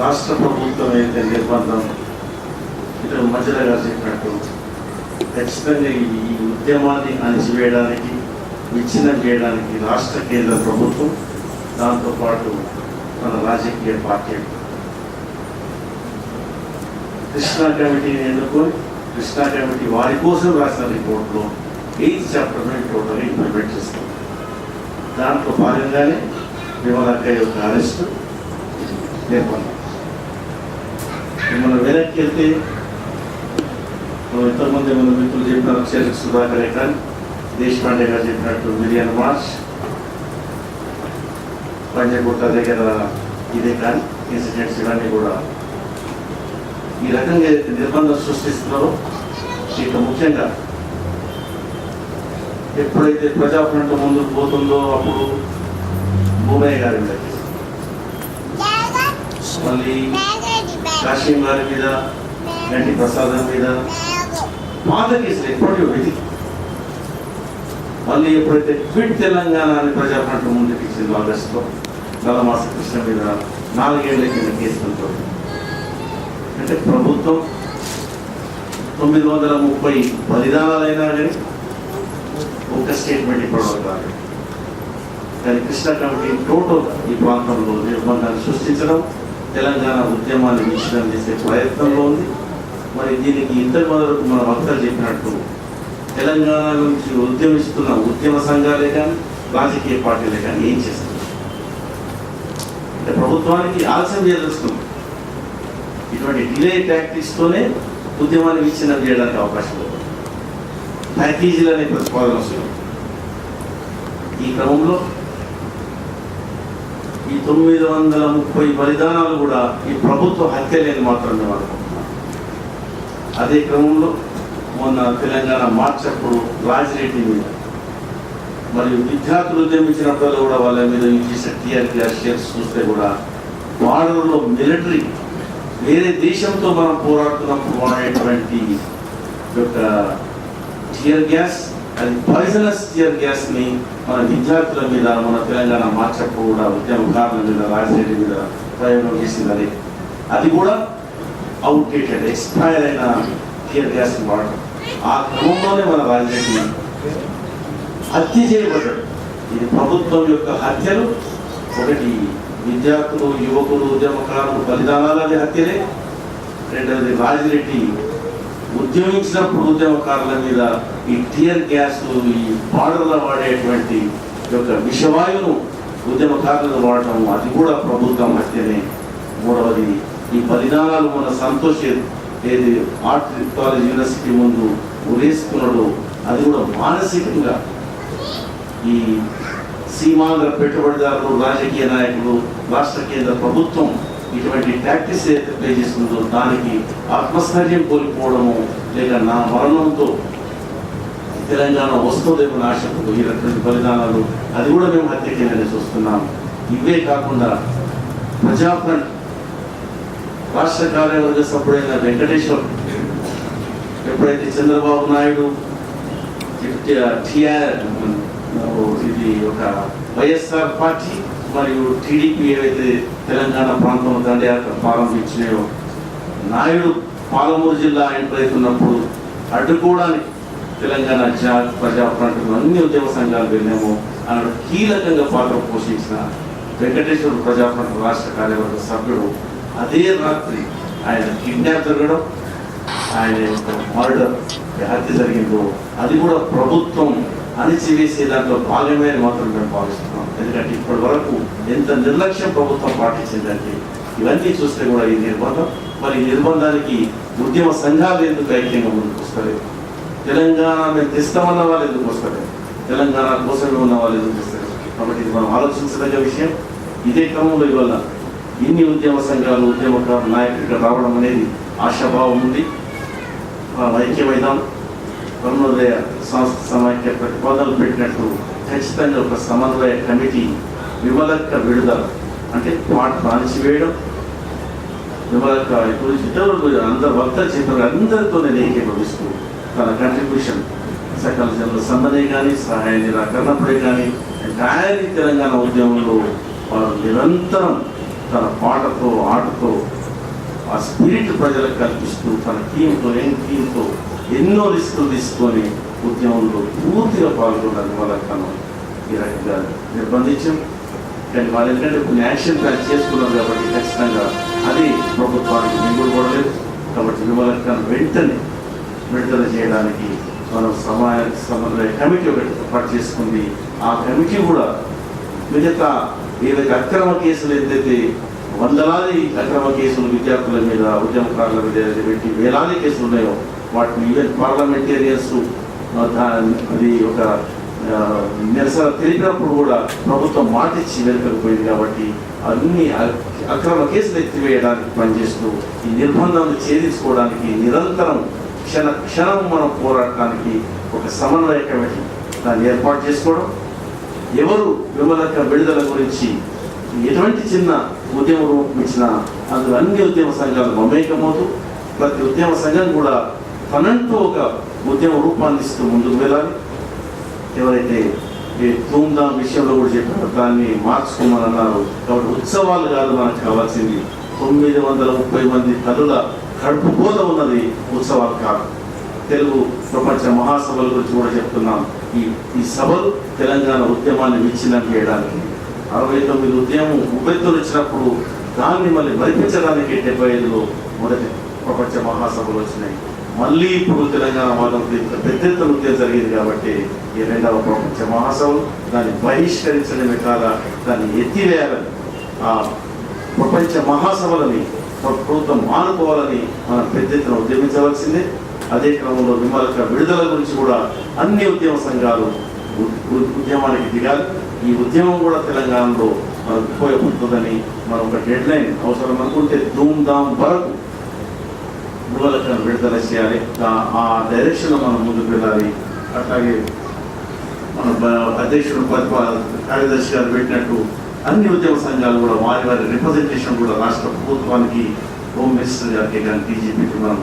రాష్ట్ర ప్రభుత్వం అయితే నిర్బంధం ఇతర మధ్యలో గారు చెప్పినట్టు ఖచ్చితంగా ఈ ఉద్యమాన్ని అణిచివేయడానికి విచ్ఛిన్నం చేయడానికి రాష్ట్ర కేంద్ర ప్రభుత్వం దాంతోపాటు మన రాజకీయ పార్టీ కృష్ణా కమిటీని ఎన్నుకొని కృష్ణా కమిటీ వారి కోసం రాసిన రిపోర్ట్లో 8th చాప్టర్ని టోటల్గా ఇంప్లిమెంట్ చేస్తాం. దాంట్లో భాగంగానే విమలక్క యొక్క అరెస్టు నిర్బంధం. మనం వెనక్కి వెళ్తే ఎంతోమంది మన మిత్రులు చెప్పినారు, చెరుకు సుధాకరే కానీ దేశపాండే గారు చెప్పినట్టు మిలియన్ మార్చ్ పంజగుట్ట దగ్గర ఇదే కానీ ఇన్సిడెంట్స్ ఇవన్నీ కూడా ఈ రకంగా నిర్బంధం సృష్టిస్తున్నారో ఇక ముఖ్యంగా ఎప్పుడైతే ప్రజాఫ్రంట్ ముందుకు పోతుందో అప్పుడు భూమయ్య గారి మీద మళ్ళీ కాశీం గారి మీద గంటి ప్రసాదం మీద పాత కేసులు ఎప్పటికీ వెతికి మళ్ళీ ఎప్పుడైతే క్విట్ తెలంగాణ అని ప్రజాఫ్రంట్ ముందుకు ఇచ్చింది ఆగస్టులో నల్లమాస కృష్ణ మీద 4 ఏళ్ల కింద కేసులతో అంటే ప్రభుత్వం 930 బలిదానాలైనా కానీ ఒక స్టేట్మెంట్ ఇప్పటివరకు రాలేదు. కానీ కృష్ణా కమిటీ టోటల్ ఈ ప్రాంతంలో నిర్బంధాన్ని సృష్టించడం, తెలంగాణ ఉద్యమాన్ని విచ్ఛిన్నం చేసే ప్రయత్నంలో ఉంది. మరి దీనికి ఇంతకు మొదలకు మన వక్తలు చెప్పినట్టు తెలంగాణ నుంచి ఉద్యమిస్తున్న ఉద్యమ సంఘాలే కానీ రాజకీయ పార్టీలే కానీ ఏం చేస్తారు అంటే ప్రభుత్వానికి ఆలస్యం చేయదలుస్తుంది. ఇటువంటి డిలే టాక్టిక్స్తోనే ఉద్యమాన్ని విచ్ఛిన్నం చేయడానికి అవకాశం లేదు. ప్యాకేజీలనే ప్రతిపాదన వస్తుంది. ఈ క్రమంలో ఈ 930 బలిదానాలు కూడా ఈ ప్రభుత్వ హత్యలేని మాత్రమే అనుకుంటున్నాం. అదే క్రమంలో మొన్న తెలంగాణ మార్చప్పుడు రాజిరెడ్డి మీద మరియు విద్యార్థులు ఉద్యమించినప్పుడు కూడా వాళ్ళ మీద చేసిన టీఆర్ షేర్స్ చూస్తే కూడా బార్డర్లో మిలిటరీ వేరే దేశంతో మనం పోరాడుతున్నప్పుడు వాడేటువంటి యొక్క టియర్ గ్యాస్, అది పాయిజనస్ టియర్ గ్యాస్ని మన విద్యార్థుల మీద మన తెలంగాణ మార్చప్పుడు కూడా ఉద్యమకారుల మీద రాజశేఖర్ మీద ప్రయోగం చేసింది. అది కూడా అవుట్డేటెడ్ ఎక్స్పైర్ అయిన టియర్ గ్యాస్ని వాడటం. ఆ క్రమంలోనే మన రాజశేఖర్ హత్య చేయబడ్డాడు. ఇది ప్రభుత్వం యొక్క హత్యలు. ఒకటి విద్యార్థులు, యువకులు, ఉద్యమకారులు బలిదానాలనే హత్యలే. రెండవది రాజిరెడ్డి ఉద్యమించినప్పుడు ఉద్యమకారుల మీద ఈ టియర్ గ్యాస్, ఈ బార్డర్లో వాడేటువంటి యొక్క విషవాయువును ఉద్యమకారులు వాడటం, అది కూడా ప్రభుత్వం హత్యనే. మూడవది ఈ బలిదానాలు మన సంతోష్ ఏది ఆర్ట్ కాలేజ్ యూనివర్సిటీ ముందు ఉరేసుకున్నాడు, అది కూడా మానసికంగా ఈ సీమాంధ్ర పెట్టుబడిదారులు, రాజకీయ నాయకులు, రాష్ట్ర కేంద్ర ప్రభుత్వం ఇటువంటి టాక్టిక్స్ ఏదైతే ప్లే చేస్తుందో దానికి ఆత్మస్థైర్యం కోల్పోవడము, లేక నా మరణంతో తెలంగాణ వస్తుందేమో ఆశకు ఈ రకమైన బలిదానాలు, అది కూడా మేము హత్య కిందనే చూస్తున్నాం. ఇవే కాకుండా ప్రజాఫ్రంట్ రాష్ట్ర కార్యవర్గ సభ్యుడైన వెంకటేశ్వర్ ఎప్పుడైతే చంద్రబాబు నాయుడు ఇది ఒక వైఎస్ఆర్ పార్టీ మరియు టీడీపీ ఏవైతే తెలంగాణ ప్రాంతంలో దండయాత్ర ప్రారంభించినాయో, నాయుడు పాలమూరు జిల్లా ఎంపైతున్నప్పుడు అడ్డుకోవడానికి తెలంగాణ ప్రజాఫ్రంట్ అన్ని ఉద్యమ సంఘాలు వెళ్ళాము అన్నాడు. కీలకంగా పాత్ర పోషించిన వెంకటేశ్వర ప్రజాఫ్రంట్ రాష్ట్ర కార్యవర్గ సభ్యుడు అదే రాత్రి ఆయన కిడ్నాప్ జరగడం, ఆయన యొక్క మర్డర్ హత్య జరిగిందో అది కూడా ప్రభుత్వం అణిచివేసే దాంట్లో భాగమే అని మాత్రం మేము భావిస్తున్నాం. ఎందుకంటే ఇప్పటి వరకు ఎంత నిర్లక్ష్యం ప్రభుత్వం పాటించిందంటే ఇవన్నీ చూస్తే కూడా ఈ నిర్బంధం, మరి ఈ నిర్బంధానికి ఉద్యమ సంఘాలు ఎందుకు ఐక్యంగా ముందుకు వస్తలేదు, తెలంగాణ మేము తెస్తామన్న వాళ్ళు ఎందుకు వస్తలేదు, తెలంగాణ కోసమే ఉన్న వాళ్ళు ఎందుకు వస్తలేదు. కాబట్టి ఇది మనం ఆలోచించదగ్గ విషయం. ఇదే క్రమంలో ఇవాళ ఇన్ని ఉద్యమ సంఘాలు, ఉద్యమకారుల నాయకులు ఇక్కడ రావడం అనేది ఆశాభావం ఉంది. ఐక్యమైదాం, అరుణోదయ సంస్థ సమైక్య ప్రతిపాదనలు పెట్టినట్టు ఖచ్చితంగా ఒక సమన్వయ కమిటీ విమలక్క విడుదల అంటే పాటలు అణిచివేయడం, విమలక్క ఇప్పుడు అందరు వక్తలు చెప్పారు, అందరితో నేను ఏకీభవిస్తూ తన కంట్రిబ్యూషన్ సకల జనుల సంబంధే కానీ సహాయ నిరాకరణప్పుడే కానీ ఎంటైర్ తెలంగాణ ఉద్యమంలో వారు నిరంతరం తన పాటతో ఆటతో ఆ స్పిరిట్ ప్రజలకు కల్పిస్తూ తన టీంతో ఎన్నో రిస్కులు తీసుకొని ఉద్యమంలో పూర్తిగా పాల్గొన్న నిర్మలక్కను ఈ రకంగా నిర్బంధించాం. కానీ వాళ్ళు ఎందుకంటే కొన్ని యాక్షన్ ప్లాన్ చేసుకున్నారు కాబట్టి ఖచ్చితంగా అది ప్రభుత్వానికి మింగుడు పడలేదు. కాబట్టి నిర్మలక్కను వెంటనే విడుదల చేయడానికి మనం సమన్వయ కమిటీ ఒకటి ఏర్పాటు చేసుకుంది. ఆ కమిటీ కూడా మిగతా ఏదైతే అక్రమ కేసులు ఏదైతే వందలాది అక్రమ కేసులు విద్యార్థుల మీద ఉద్యమకారుల మీద పెట్టి వేలాది కేసులు ఉన్నాయో వాటిని ఈవెన్ పార్లమెంటేరియన్స్ అది ఒక నిరసన తెలిపినప్పుడు కూడా ప్రభుత్వం మాటిచ్చి వెనుకపోయింది. కాబట్టి అన్ని అక్రమ కేసులు ఎత్తివేయడానికి పనిచేస్తూ ఈ నిర్బంధాన్ని ఛేదించుకోవడానికి నిరంతరం క్షణం మనం పోరాడటానికి ఒక సమన్వయ కమిటీ దాన్ని ఏర్పాటు చేసుకోవడం, ఎవరు విమలక్క విడుదల గురించి ఎటువంటి చిన్న ఉద్యమ రూపం ఇచ్చినా అందులో అన్ని ఉద్యమ సంఘాలు మమేకమవుతూ ప్రతి ఉద్యమ సంఘం కూడా తనంటూ ఒక ఉద్యమ రూపాన్ని ఇస్తూ ముందుకు వెళ్ళాలి. ఎవరైతే ఈ ధూమ్ధాం విషయంలో కూడా చెప్పారో దాన్ని మార్చుకోమని అన్నారు. కాబట్టి ఉత్సవాలు కాదు మనకు కావాల్సింది, 930 మంది తల్లుల కడుపు కోత ఉన్నది, ఉత్సవాలు కాదు. తెలుగు ప్రపంచ మహాసభల గురించి కూడా చెప్తున్నాం. ఈ సభలు తెలంగాణ ఉద్యమాన్ని విచ్ఛిన్నం చేయడానికి 69 ఉద్యమం ఉబ్బెత్తులు వచ్చినప్పుడు దాన్ని మళ్ళీ మరిపించడానికి 75లో మొదటి ప్రపంచ మహాసభలు వచ్చినాయి. మళ్ళీ ఇప్పుడు తెలంగాణ వాదం పెద్ద ఎత్తున ఉద్యమం జరిగింది. కాబట్టి ఈ 2వ ప్రపంచ మహాసభలు దాన్ని బహిష్కరించడమే కాదా దాన్ని ఎత్తివేయాలని, ఆ ప్రపంచ మహాసభలని ప్రభుత్వం మానుకోవాలని మనం పెద్ద ఎత్తున ఉద్యమించవలసిందే. అదే క్రమంలో విమలక్క విడుదల గురించి కూడా అన్ని ఉద్యమ సంఘాలు ఉద్యమానికి దిగాలి. ఈ ఉద్యమం కూడా తెలంగాణలో మనకు ఉపయోగపడుతుందని మనం ఒక డెడ్ లైన్ అవసరం అనుకుంటే ధూమ్ధాం వరకు విమలక్కను విడుదల చేయాలి. ఆ డైరెక్షన్లో మనం ముందుకు వెళ్ళాలి. అట్లాగే మన అధ్యక్షుడు కార్యదర్శి గారు పెట్టినట్టు అన్ని ఉద్యమ సంఘాలు కూడా వారి రిప్రజెంటేషన్ కూడా రాష్ట్ర ప్రభుత్వానికి, హోమ్ మినిస్టర్ గారికి కానీ డీజీపీకి మనం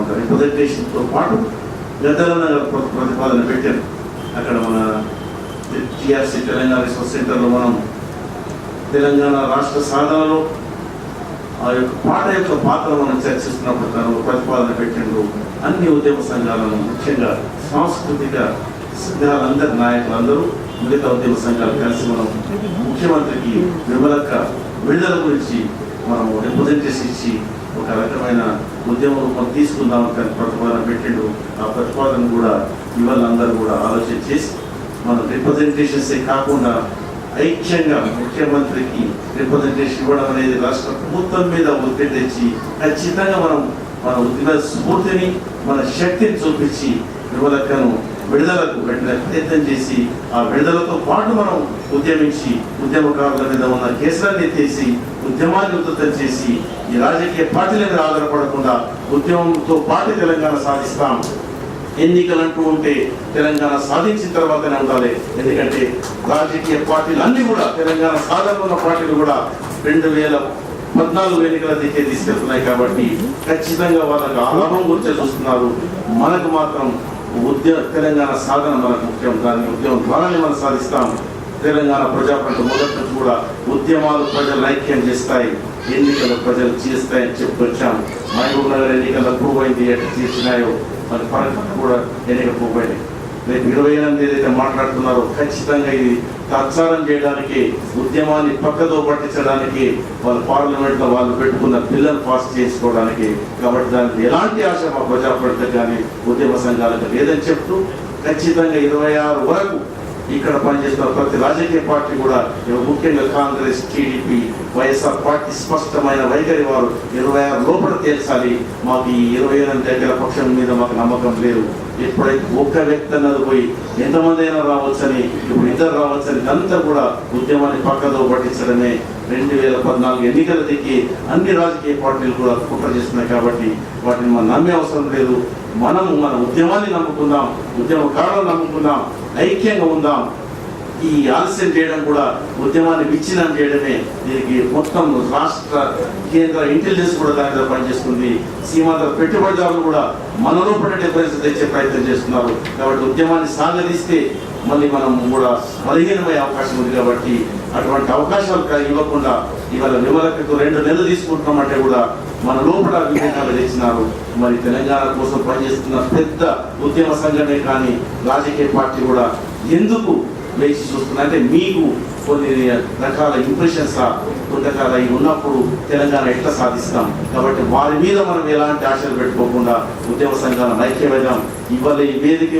ఒక రిప్రజెంటేషన్తో పాటు గద్దలన్న ప్రతిపాదన పెట్టారు. అక్కడ మన టీఆర్సీ తెలంగాణ రిసోర్స్ సెంటర్లో మనం తెలంగాణ రాష్ట్ర సాధనలో ఆ యొక్క పాత్ర మనం చర్చిస్తున్నప్పుడు తను ప్రతిపాదన పెట్టిండు. అన్ని ఉద్యమ సంఘాలను, ముఖ్యంగా సాంస్కృతిక సంఘాలందరి నాయకులందరూ, మిగతా ఉద్యమ సంఘాలు కలిసి మనం ముఖ్యమంత్రికి విమలక్క విడుదల గురించి మనం రిప్రజెంటేషన్ ఇచ్చి ఒక రకమైన ఉద్యమ రూపం తీసుకుందామని ప్రతిపాదన పెట్టిండు. ఆ ప్రతిపాదన కూడా ఇవాళ అందరూ కూడా ఆలోచన చేసి మన రిప్రజెంటేషన్సే కాకుండా ఐక్యంగా ముఖ్యమంత్రికి రిప్రజెంటేషన్ ఇవ్వడం అనేది రాష్ట్ర ప్రభుత్వం మీద ఒత్తిడి తెచ్చి ఖచ్చితంగా మన ఉద్యమ స్ఫూర్తిని, మన శక్తిని చూపించి విమలక్కను విడుదలకు పెట్టిన ప్రయత్నం చేసి ఆ విడుదలతో పాటు మనం ఉద్యమించి ఉద్యమకారుల మీద ఉన్న కేసులన్నీ తీసి ఉద్యమాన్ని ఉధృతం చేసి ఈ రాజకీయ పార్టీల మీద ఆధారపడకుండా ఉద్యమంతో పాటు తెలంగాణ సాధిస్తాం. ఎన్నికలు అంటూ ఉంటే తెలంగాణ సాధించిన తర్వాతనే ఉండాలి. ఎందుకంటే రాజకీయ పార్టీలు అన్ని కూడా తెలంగాణ సాధన ఉన్న పార్టీలు కూడా 2014 ఎన్నికల దిక్కే తీసుకెళ్తున్నాయి. కాబట్టి ఖచ్చితంగా వాళ్ళకి ఆలాభం గురించే చూస్తున్నారు. మనకు మాత్రం తెలంగాణ సాధన మనకు ముఖ్యం. దాన్ని ఉద్యమం ద్వారానే మనం సాధిస్తాం. తెలంగాణ ప్రజాప్రభుత్వ మొదటి నుంచి కూడా ఉద్యమాలు ప్రజలు ఐక్యం చేస్తాయి, ఎన్నికలు ప్రజలు చేస్తాయని చెప్పుకొచ్చాం. మహబూబ్ నగర్ ఎన్నికలు అప్రూవ్ అయింది, ఎట్లా చేసినాయో మరి పరకట్ట కూడా ఎన్నిక అప్రూవ్ అయింది. రేపు 28 ఏదైతే మాట్లాడుతున్నారో ఖచ్చితంగా ఇది ప్రచారం చేయడానికి, ఉద్యమాన్ని పక్కదో పట్టించడానికి, వాళ్ళ పార్లమెంట్లో వాళ్ళు పెట్టుకున్న బిల్లును పాస్ చేసుకోవడానికి. కాబట్టి దానికి ఎలాంటి ఆశ మా ప్రజాప్రభుత్వం కానీ ఉద్యమ సంఘాలకు లేదని చెప్తూ ఖచ్చితంగా 26 వరకు ఇక్కడ పనిచేస్తున్న ప్రతి రాజకీయ పార్టీ కూడా, ముఖ్యంగా కాంగ్రెస్, టీడీపీ, వైఎస్ఆర్ పార్టీ స్పష్టమైన వైఖరి వారు 26 లోపల తేల్చాలి. మాకు ఈ 28 దగ్గర పక్షం మీద మాకు నమ్మకం లేదు. ఎప్పుడైతే ఒక్క వ్యక్తి అన్నది పోయి ఎంతమంది అయినా రావచ్చని, ఇప్పుడు ఇద్దరు రావచ్చని, అంతా కూడా ఉద్యమాన్ని పక్కదో పట్టించడమే 2014 ఎన్నికల దిక్కి అన్ని రాజకీయ పార్టీలు కూడా కుట్ర చేస్తున్నాయి. కాబట్టి వాటిని మనం నమ్మే అవసరం లేదు. మనం మన ఉద్యమాన్ని నమ్ముకుందాం, ఉద్యమకారులను నమ్ముకుందాం, ఐక్యంగా ఉందాం. ఈ ఆలస్యం చేయడం కూడా ఉద్యమాన్ని విచ్ఛిన్నం చేయడమే. దీనికి మొత్తం రాష్ట్ర కేంద్ర ఇంటెలిజెన్స్ కూడా దాని మీద పనిచేస్తుంది. సీమాంధ్ర పెట్టుబడిదారులు కూడా మనలో పడే డిఫరెన్స్ తెచ్చే ప్రయత్నం చేస్తున్నారు. కాబట్టి ఉద్యమాన్ని సాగదీస్తే మళ్ళీ మనం కూడా బలహీనమయ్యే అవకాశం ఉంది. కాబట్టి అటువంటి అవకాశాలు ఇవ్వకుండా ఇవాళ విమలక్కకు 2 నెలలు తీసుకుంటున్నామంటే కూడా మన లోపల విభేదాలు తెచ్చినారు. మరి తెలంగాణ కోసం పనిచేస్తున్న పెద్ద ఉద్యమ సంఘటనే కానీ రాజకీయ పార్టీ కూడా ఎందుకు వేసి చూస్తున్నా అంటే మీకు కొన్ని రకాల ఇంప్రెషన్స్ కొంతకాల ఉన్నప్పుడు తెలంగాణ ఎట్లా సాధిస్తాం కాబట్టి వారి మీద మనం ఎలాంటి ఆశలు పెట్టుకోకుండా ఉద్యమ సంఘాలను ఐక్యమేద్దాం. ఇవాళ ఈ వేదిక